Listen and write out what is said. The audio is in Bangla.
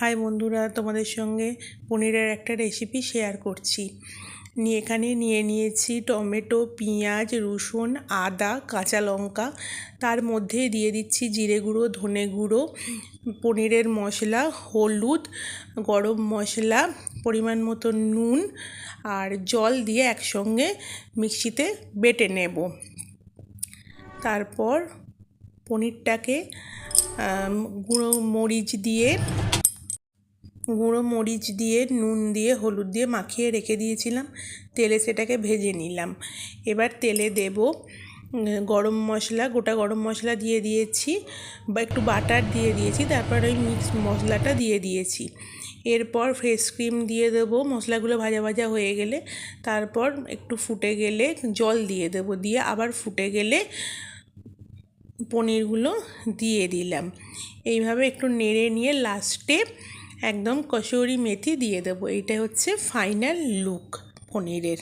হাই বন্ধুরা, তোমাদের সঙ্গে পনিরের একটা রেসিপি শেয়ার করছি। এখানে নিয়ে নিয়েছি টমেটো, পেঁয়াজ, রসুন, আদা, কাঁচা লঙ্কা। তার মধ্যে দিয়ে দিচ্ছি জিরে গুঁড়ো, ধনে গুঁড়ো, পনিরের মশলা, হলুদ, গরম মশলা, পরিমাণ মতো নুন আর জল দিয়ে একসঙ্গে মিক্সিতে বেটে নেব। তারপর পনিরটাকে গুঁড়ো মরিচ দিয়ে নুন দিয়ে হলুদ দিয়ে মাখিয়ে রেখে দিয়েছিলাম। তেলে সেটাকে ভেজে নিলাম। এবার তেলে দেব গরম মশলা, গোটা গরম মশলা দিয়ে দিয়েছি বা একটু বাটার দিয়ে দিয়েছি। তারপর ওই মিক্স মশলাটা দিয়ে দিয়েছি। এরপর ফ্রেশ ক্রিম দিয়ে দেবো। মশলাগুলো ভাজা ভাজা হয়ে গেলে তারপর একটু ফুটে গেলে জল দিয়ে দেবো। দিয়ে আবার ফুটে গেলে পনিরগুলো দিয়ে দিলাম। এইভাবে একটু নেড়ে নিয়ে লাস্টে একদম কসুরি মেথি দিয়ে দেবো। এটা হচ্ছে ফাইনাল লুক পনিরের।